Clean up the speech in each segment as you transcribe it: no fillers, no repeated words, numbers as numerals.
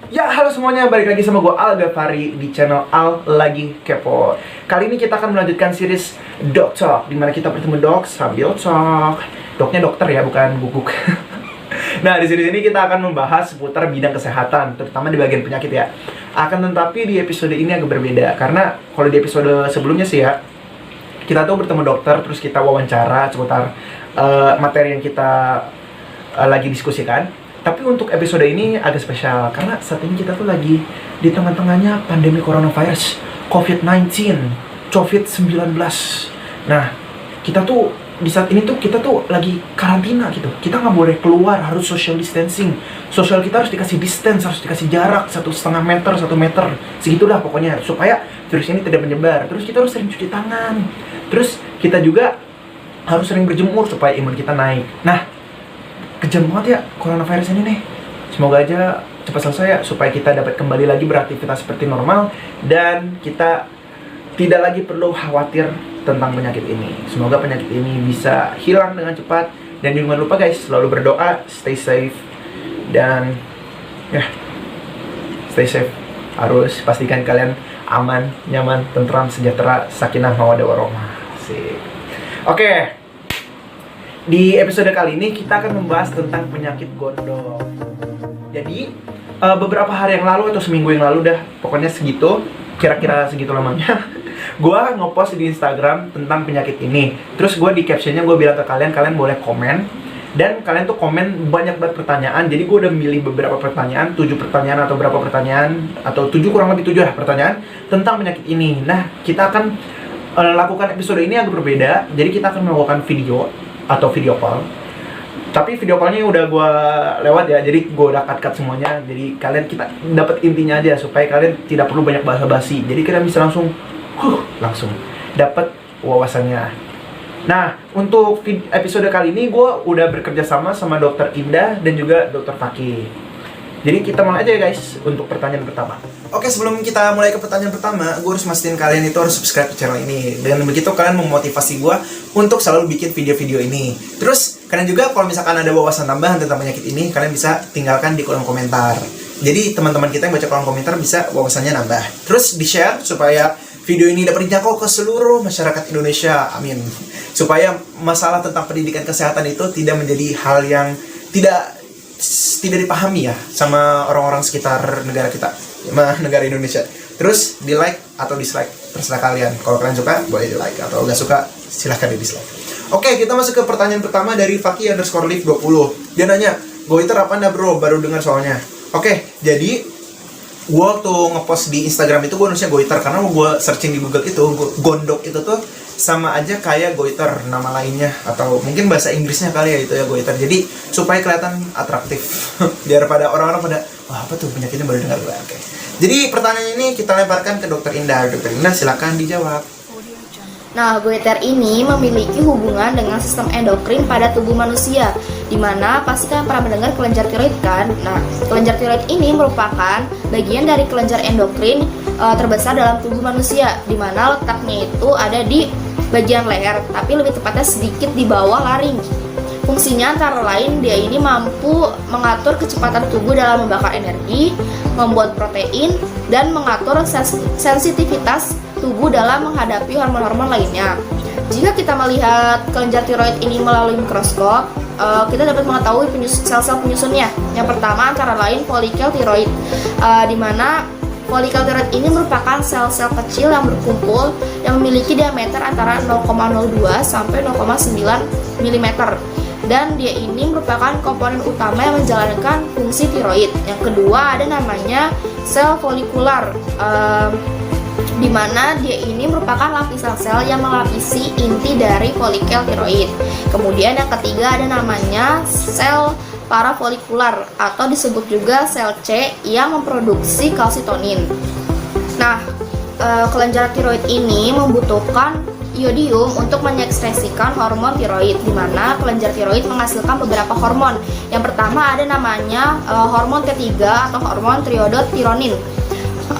Ya, halo semuanya, balik lagi sama gue Al Ghaffari di channel Al Lagi Kepo. Kali ini kita akan melanjutkan series Doc Talk, dimana kita bertemu dok sambil talk. Doknya dokter ya, bukan guguk. Nah, di sini kita akan membahas seputar bidang kesehatan, terutama di bagian penyakit ya. Akan tetapi di episode ini agak berbeda, karena kalau di episode sebelumnya sih ya, kita tuh bertemu dokter, terus kita wawancara seputar materi yang kita lagi diskusikan. Tapi untuk episode ini agak spesial, karena saat ini kita tuh lagi di tengah-tengahnya pandemi coronavirus, COVID-19, COVID-19. Nah, kita tuh di saat ini tuh kita tuh lagi karantina gitu. Kita nggak boleh keluar, harus social distancing. Sosial kita harus dikasih distance, harus dikasih jarak 1,5 meter, 1 meter. Segitulah pokoknya, supaya virus ini tidak menyebar. Terus kita harus sering cuci tangan. Terus kita juga harus sering berjemur supaya imun kita naik. Nah, kejam banget ya coronavirus ini nih. Semoga aja cepat selesai ya, supaya kita dapat kembali lagi beraktivitas seperti normal dan kita tidak lagi perlu khawatir tentang penyakit ini. Semoga penyakit ini bisa hilang dengan cepat. Dan jangan lupa guys, selalu berdoa, stay safe, dan ya, stay safe. Harus pastikan kalian aman, nyaman, tentram, sejahtera, sakinah, mawaddah warahmah. Oke. Di episode kali ini kita akan membahas tentang penyakit gondok. Jadi beberapa hari yang lalu atau seminggu yang lalu dah, pokoknya segitu, kira-kira segitu lamanya, gue ngepost di Instagram tentang penyakit ini. Terus gue di captionnya gue bilang ke kalian, kalian boleh komen. Dan kalian tuh komen banyak banget pertanyaan. Jadi gue udah milih beberapa pertanyaan, 7 pertanyaan atau berapa pertanyaan, atau 7 kurang lebih 7 lah pertanyaan tentang penyakit ini. Nah, kita akan lakukan episode ini agak berbeda. Jadi kita akan melakukan video atau video call. Tapi video callnya udah gue lewat ya, jadi gue udah cut semuanya. Jadi kalian, kita dapat intinya aja supaya kalian tidak perlu banyak basa-basi. Jadi kalian bisa langsung dapat wawasannya. Nah, untuk episode kali ini gue udah bekerja sama Dokter Indah dan juga Dokter Fakih. Jadi kita mulai aja ya guys untuk pertanyaan pertama. Oke, sebelum kita mulai ke pertanyaan pertama, gue harus mastiin kalian itu harus subscribe ke channel ini. Dengan begitu kalian memotivasi gue untuk selalu bikin video-video ini. Terus kalian juga kalau misalkan ada wawasan tambahan tentang penyakit ini, kalian bisa tinggalkan di kolom komentar. Jadi teman-teman kita yang baca kolom komentar bisa wawasannya nambah. Terus di-share supaya video ini dapat dijangkau ke seluruh masyarakat Indonesia. Amin. Supaya masalah tentang pendidikan kesehatan itu tidak menjadi hal yang tidak dipahami ya sama orang-orang sekitar negara kita, negara Indonesia. Terus di like atau dislike terserah kalian. Kalau kalian suka boleh di like, atau nggak suka silahkan di dislike. Oke, kita masuk ke pertanyaan pertama dari Fakih_live20. Dia nanya, goiter apa anda bro? Baru dengar soalnya. Oke, jadi gue waktu ngepost di Instagram itu gue nulisnya goiter karena gue searching di Google itu gondok itu tuh sama aja kayak goiter nama lainnya, atau mungkin bahasa Inggrisnya kali ya itu ya goiter. Jadi supaya kelihatan atraktif daripada orang-orang pada wah apa tuh penyakitnya baru dengar gue. Oke. Jadi pertanyaan ini kita lemparkan ke Dokter Indah. Dokter Indah silakan dijawab. Nah, goiter ini memiliki hubungan dengan sistem endokrin pada tubuh manusia, di mana pasti kalian pernah mendengar kelenjar tiroid kan? Nah, kelenjar tiroid ini merupakan bagian dari kelenjar endokrin terbesar dalam tubuh manusia, di mana letaknya itu ada di bagian leher, tapi lebih tepatnya sedikit di bawah laring. Fungsinya antara lain dia ini mampu mengatur kecepatan tubuh dalam membakar energi, membuat protein, dan mengatur sensitivitas tubuh dalam menghadapi hormon-hormon lainnya. Jika kita melihat kelenjar tiroid ini melalui mikroskop, kita dapat mengetahui sel-sel penyusunnya. Yang pertama antara lain folikel tiroid, di mana folikel tiroid ini merupakan sel-sel kecil yang berkumpul yang memiliki diameter antara 0,02 sampai 0,9 mm. Dan dia ini merupakan komponen utama yang menjalankan fungsi tiroid. Yang kedua ada namanya sel folikular, di mana dia ini merupakan lapisan sel yang melapisi inti dari folikel tiroid. Kemudian yang ketiga ada namanya sel parafolikular atau disebut juga sel C yang memproduksi kalsitonin. Nah, kelenjar tiroid ini membutuhkan iodium untuk mengekspresikan hormon tiroid, di mana kelenjar tiroid menghasilkan beberapa hormon. Yang pertama ada namanya hormon T3 atau hormon triodotironin.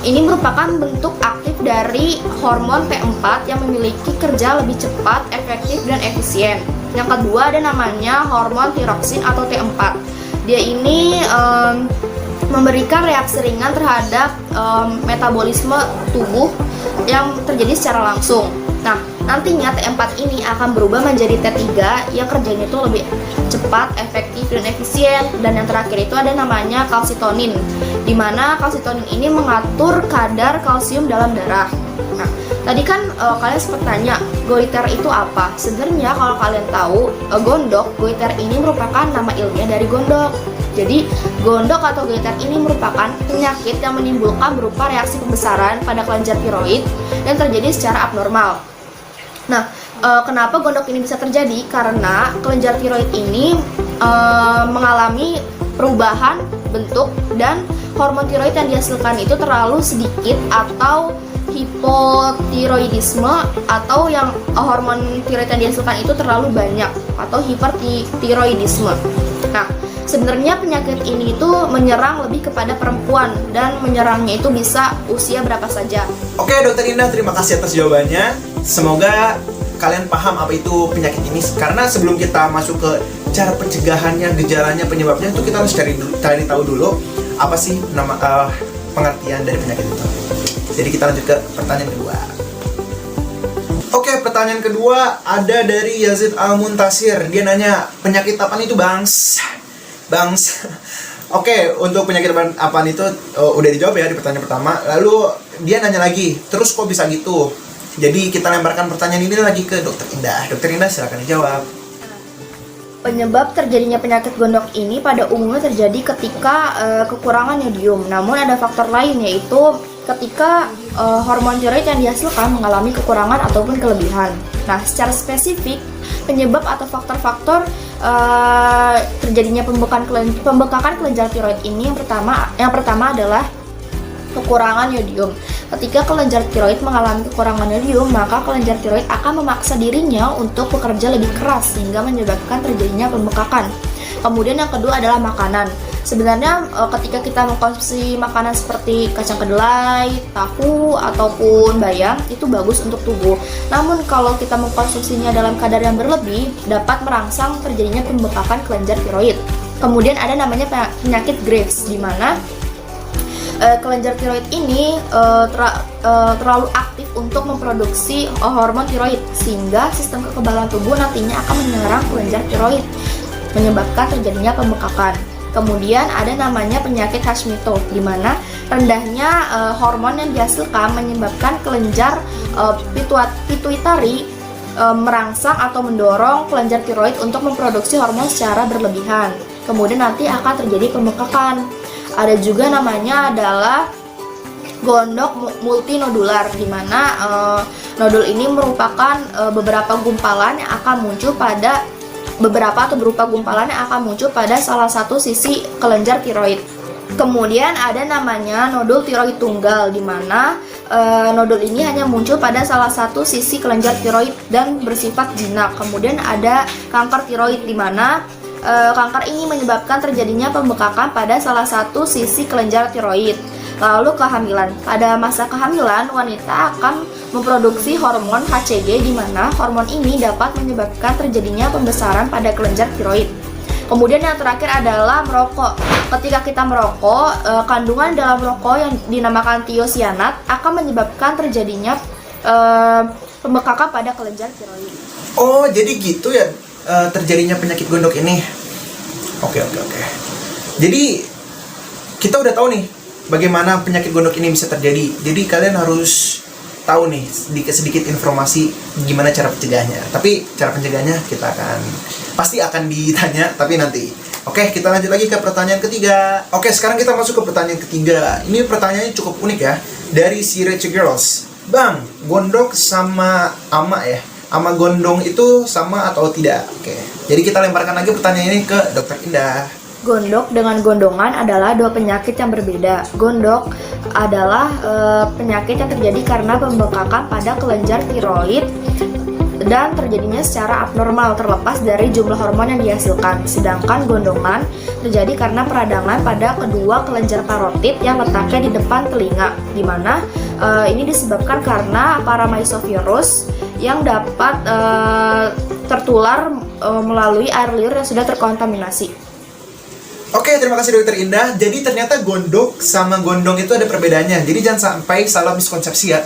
Ini merupakan bentuk aktif dari hormon T4 yang memiliki kerja lebih cepat, efektif, dan efisien. Yang kedua ada namanya hormon tiroksin atau T4. Dia ini memberikan reaksi ringan terhadap metabolisme tubuh yang terjadi secara langsung. Nah, nantinya T4 ini akan berubah menjadi T3 yang kerjanya itu lebih cepat, efektif, dan efisien. Dan yang terakhir itu ada namanya kalsitonin, di mana kalsitonin ini mengatur kadar kalsium dalam darah. Nah, tadi kan kalian sempat tanya, goiter itu apa? Sebenarnya kalau kalian tahu, gondok, goiter ini merupakan nama ilmiah dari gondok. Jadi, gondok atau goiter ini merupakan penyakit yang menimbulkan berupa reaksi pembesaran pada kelenjar tiroid yang terjadi secara abnormal. Nah, kenapa gondok ini bisa terjadi? Karena kelenjar tiroid ini mengalami perubahan bentuk dan hormon tiroid yang dihasilkan itu terlalu sedikit atau hipotiroidisme, atau yang hormon tiroid yang dihasilkan itu terlalu banyak atau hipertiroidisme. Nah, sebenarnya penyakit ini itu menyerang lebih kepada perempuan dan menyerangnya itu bisa usia berapa saja. Oke, Dokter Indah, terima kasih atas jawabannya. Semoga kalian paham apa itu penyakit ini. Karena sebelum kita masuk ke cara pencegahannya, gejalanya, penyebabnya, itu kita harus cari tahu dulu apa sih nama pengertian dari penyakit itu. Jadi kita lanjut ke pertanyaan kedua. Oke, pertanyaan kedua ada dari Yazid Al-Muntasir. Dia nanya, penyakit apaan itu, Bangs? Oke, untuk penyakit apaan itu udah dijawab ya di pertanyaan pertama. Lalu dia nanya lagi, terus kok bisa gitu? Jadi kita lemparkan pertanyaan ini lagi ke Dokter Indah. Dokter Indah, silakan dijawab. Penyebab terjadinya penyakit gondok ini pada umumnya terjadi ketika kekurangan yodium. Namun ada faktor lain, yaitu ketika hormon tiroid yang dihasilkan mengalami kekurangan ataupun kelebihan. Nah, secara spesifik penyebab atau faktor-faktor terjadinya pembekakan kelenjar tiroid ini yang pertama adalah kekurangan yodium. Ketika kelenjar tiroid mengalami kekurangan yodium, maka kelenjar tiroid akan memaksa dirinya untuk bekerja lebih keras sehingga menyebabkan terjadinya pembekakan. Kemudian yang kedua adalah makanan. Sebenarnya ketika kita mengkonsumsi makanan seperti kacang kedelai, tahu, ataupun bayam, itu bagus untuk tubuh. Namun kalau kita mengkonsumsinya dalam kadar yang berlebih, dapat merangsang terjadinya pembekakan kelenjar tiroid. Kemudian ada namanya penyakit Graves, di mana kelenjar tiroid ini terlalu aktif untuk memproduksi hormon tiroid, sehingga sistem kekebalan tubuh nantinya akan menyerang kelenjar tiroid, menyebabkan terjadinya pembekakan. Kemudian ada namanya penyakit Hashimoto, di mana rendahnya hormon yang dihasilkan menyebabkan kelenjar pituitari merangsang atau mendorong kelenjar tiroid untuk memproduksi hormon secara berlebihan. Kemudian nanti akan terjadi pembekakan. Ada juga namanya adalah gondok multinodular, di mana nodul ini merupakan beberapa gumpalan yang akan muncul pada salah satu sisi kelenjar tiroid. Kemudian ada namanya nodul tiroid tunggal, di mana nodul ini hanya muncul pada salah satu sisi kelenjar tiroid dan bersifat jinak. Kemudian ada kanker tiroid, di mana kanker ini menyebabkan terjadinya pembekakan pada salah satu sisi kelenjar tiroid. Lalu kehamilan. Pada masa kehamilan, wanita akan memproduksi hormon HCG, di mana hormon ini dapat menyebabkan terjadinya pembesaran pada kelenjar tiroid. Kemudian yang terakhir adalah merokok. Ketika kita merokok, kandungan dalam rokok yang dinamakan tiosianat akan menyebabkan terjadinya pembekakan pada kelenjar tiroid. Oh, jadi gitu ya terjadinya penyakit gondok ini. Oke. Jadi kita udah tahu nih bagaimana penyakit gondok ini bisa terjadi. Jadi kalian harus tahu nih sedikit informasi gimana cara pencegahannya. Tapi cara pencegahannya pasti akan ditanya, tapi nanti. Oke, kita lanjut lagi ke pertanyaan ketiga. Oke, sekarang kita masuk ke pertanyaan ketiga. Ini pertanyaannya cukup unik ya, dari si Rich Girls. Bang, gondok sama ama gondong itu sama atau tidak? Oke, jadi kita lemparkan lagi pertanyaan ini ke Dokter Indah. Gondok dengan gondongan adalah dua penyakit yang berbeda. Gondok adalah penyakit yang terjadi karena pembekakan pada kelenjar tiroid dan terjadinya secara abnormal terlepas dari jumlah hormon yang dihasilkan. Sedangkan gondongan terjadi karena peradangan pada kedua kelenjar parotid yang letaknya di depan telinga, di mana ini disebabkan karena paramyxovirus yang dapat tertular melalui air liur yang sudah terkontaminasi. Oke, terima kasih Dokter Indah. Jadi ternyata gondok sama gondong itu ada perbedaannya. Jadi jangan sampai salah miskonsepsi ya.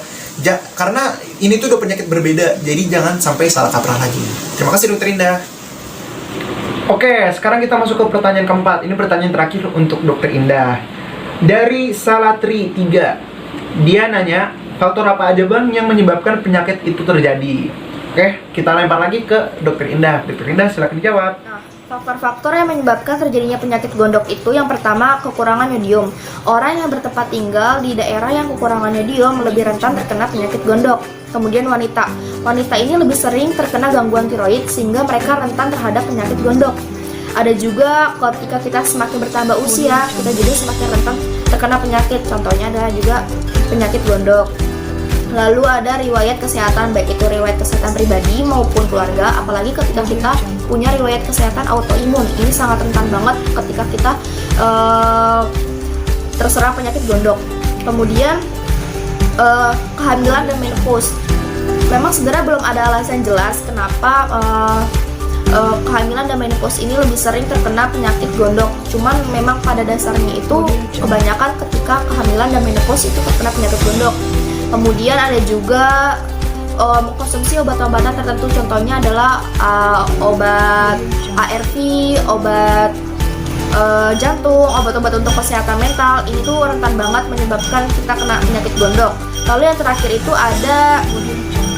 Karena ini tuh 2 penyakit berbeda. Jadi jangan sampai salah kaprah lagi. Terima kasih Dokter Indah. Oke, sekarang kita masuk ke pertanyaan keempat. Ini pertanyaan terakhir untuk Dokter Indah. Dari Salatri 3. Dia nanya, faktor apa aja Bang yang menyebabkan penyakit itu terjadi? Oke, kita lempar lagi ke Dokter Indah. Dokter Indah silakan dijawab. Nah, faktor-faktor yang menyebabkan terjadinya penyakit gondok itu yang pertama kekurangan yodium. Orang yang bertempat tinggal di daerah yang kekurangan yodium lebih rentan terkena penyakit gondok. Kemudian wanita. Wanita ini lebih sering terkena gangguan tiroid sehingga mereka rentan terhadap penyakit gondok. Ada juga ketika kita semakin bertambah usia, kita juga semakin rentan terkena penyakit. Contohnya adalah juga penyakit gondok. Lalu ada riwayat kesehatan, baik itu riwayat kesehatan pribadi maupun keluarga, apalagi ketika kita punya riwayat kesehatan autoimun. Ini sangat rentan banget ketika kita terserang penyakit gondok. Kemudian kehamilan dan menopause. Memang sebenarnya belum ada alasan jelas kenapa kehamilan dan menopause ini lebih sering terkena penyakit gondok. Cuman memang pada dasarnya itu kebanyakan ketika kehamilan dan menopause itu terkena penyakit gondok. Kemudian ada juga mengkonsumsi obat-obatan tertentu, contohnya adalah obat ARV, obat jantung, obat-obat untuk kesehatan mental. Ini tuh rentan banget menyebabkan kita kena penyakit gondok. Lalu yang terakhir itu ada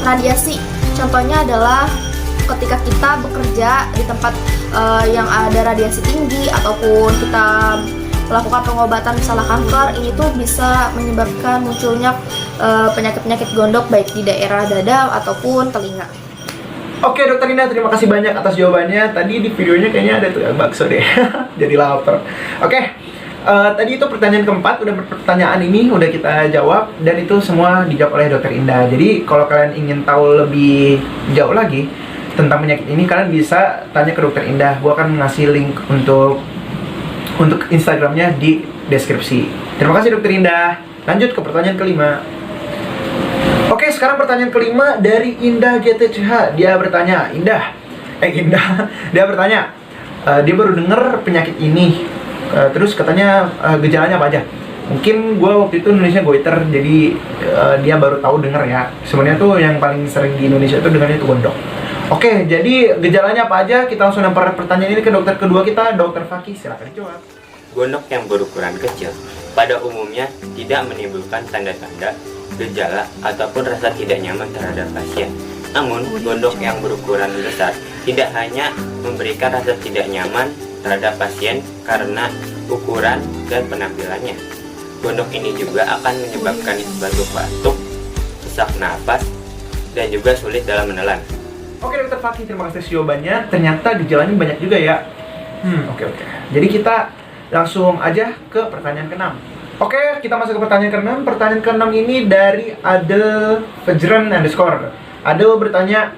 radiasi. Contohnya adalah ketika kita bekerja di tempat yang ada radiasi tinggi ataupun kita melakukan pengobatan misalnya kanker, ini tuh bisa menyebabkan munculnya penyakit-penyakit gondok baik di daerah dada ataupun telinga. Oke Dokter Indah, terima kasih banyak atas jawabannya. Tadi di videonya kayaknya ada tuh bakso deh. Jadi lapar. Oke, tadi itu pertanyaan keempat, udah pertanyaan ini udah kita jawab dan itu semua dijawab oleh Dokter Indah. Jadi kalau kalian ingin tahu lebih jauh lagi tentang penyakit ini, kalian bisa tanya ke Dokter Indah. Gua akan ngasih link untuk Instagramnya di deskripsi. Terima kasih Dokter Indah. Lanjut ke pertanyaan kelima. Oke, sekarang pertanyaan kelima dari Indah GTCH. Dia bertanya, dia bertanya, dia baru denger penyakit ini, terus katanya gejalanya apa aja. Mungkin gue waktu itu Indonesia goiter, jadi dia baru tahu denger ya. Sebenarnya tuh yang paling sering di Indonesia itu dengarnya itu gondok. Oke, jadi gejalanya apa aja? Kita langsung lempar pertanyaan ini ke dokter kedua kita, Dokter Fakih. Silakan dijawab. Gondok yang berukuran kecil pada umumnya tidak menimbulkan tanda-tanda, gejala, ataupun rasa tidak nyaman terhadap pasien. Namun, gondok yang berukuran besar tidak hanya memberikan rasa tidak nyaman terhadap pasien karena ukuran dan penampilannya. Gondok ini juga akan menyebabkan batuk-batuk, sesak napas, dan juga sulit dalam menelan. Oke Dokter Fakih, terima kasih atas jawabannya. Ternyata gejalanya banyak juga ya. Oke. Jadi kita langsung aja ke pertanyaan ke-6. Oke, kita masuk ke pertanyaan ke-6. Pertanyaan ke-6 ini dari Adel Fajran _ Adel bertanya,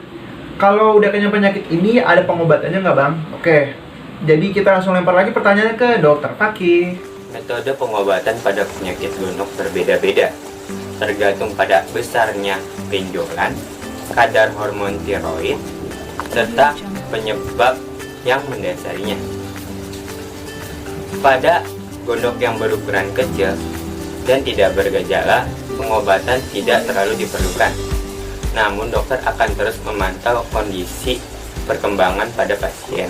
kalau udah kena penyakit ini ada pengobatannya nggak Bang? Oke, jadi kita langsung lempar lagi pertanyaannya ke Dokter Fakih. Metode pengobatan pada penyakit gondok berbeda-beda, tergantung pada besarnya benjolan, kadar hormon tiroid, serta penyebab yang mendasarinya. Pada gondok yang berukuran kecil dan tidak bergejala, pengobatan tidak terlalu diperlukan. Namun dokter akan terus memantau kondisi perkembangan pada pasien.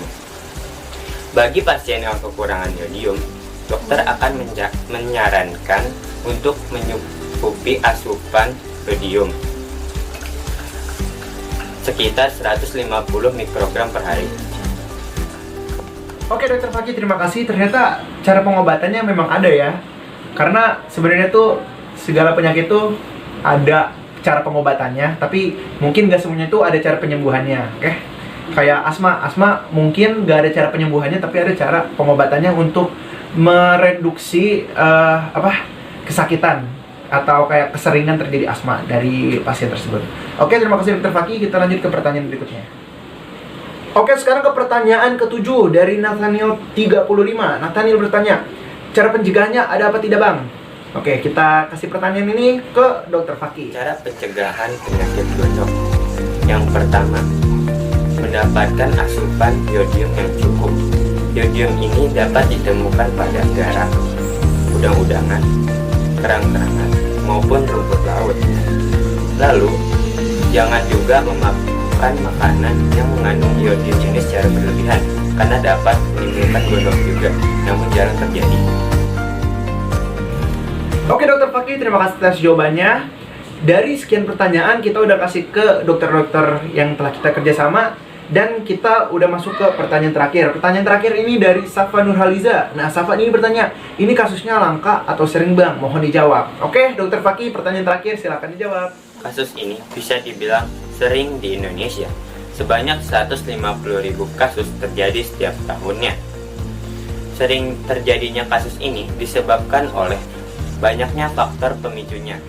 Bagi pasien yang kekurangan yodium, dokter akan menyarankan untuk menyukupi asupan yodium sekitar 150 mikrogram per hari. Oke Dokter Fakih, terima kasih. Ternyata cara pengobatannya memang ada ya. Karena sebenarnya tuh segala penyakit tuh ada cara pengobatannya, tapi mungkin gak semuanya tuh ada cara penyembuhannya. Oke? Kayak asma mungkin gak ada cara penyembuhannya, tapi ada cara pengobatannya untuk mereduksi kesakitan atau kayak keseringan terjadi asma dari pasien tersebut. Oke, terima kasih Dokter Fakih. Kita lanjut ke pertanyaan berikutnya. Oke, sekarang ke pertanyaan ke-7 dari Nathaniel 35. Nathaniel bertanya, cara pencegahannya ada apa tidak Bang? Oke, kita kasih pertanyaan ini ke Dokter Fakih. Cara pencegahan penyakit gondok. Yang pertama, mendapatkan asupan yodium yang cukup. Yodium ini dapat ditemukan pada garam, udang-udangan, kerang-kerangan, maupun rumput laut. Lalu, jangan juga memakan makanan yang mengandung yodium ini secara berlebihan, karena dapat menimbulkan gondok juga, namun jarang terjadi. Oke Dokter Fakih, terima kasih atas jawabannya. Dari sekian pertanyaan kita udah kasih ke dokter-dokter yang telah kita kerjasama, dan kita udah masuk ke pertanyaan terakhir. Pertanyaan terakhir ini dari Safa Nurhaliza. Nah, Safa ini bertanya, ini kasusnya langka atau sering bang? Mohon dijawab. Oke, Dokter Fakih, pertanyaan terakhir silakan dijawab. Kasus ini bisa dibilang sering di Indonesia. Sebanyak 150.000 kasus terjadi setiap tahunnya. Sering terjadinya kasus ini disebabkan oleh banyaknya faktor pemicunya.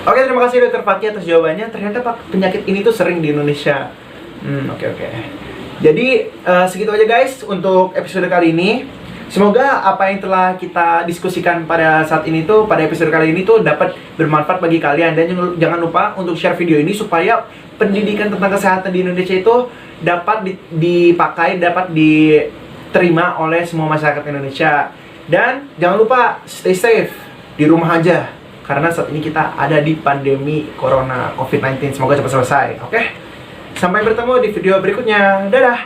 Oke, terima kasih Dokter Fakih atas jawabannya. Ternyata penyakit ini tuh sering di Indonesia. Oke. Jadi segitu aja guys untuk episode kali ini. Semoga apa yang telah kita diskusikan pada saat ini tuh, pada episode kali ini tuh dapat bermanfaat bagi kalian. Dan jangan lupa untuk share video ini supaya pendidikan tentang kesehatan di Indonesia itu dapat dipakai, dapat diterima oleh semua masyarakat Indonesia. Dan jangan lupa stay safe di rumah aja, karena saat ini kita ada di pandemi corona COVID-19. Semoga cepat selesai. Oke? Sampai bertemu di video berikutnya. Dadah!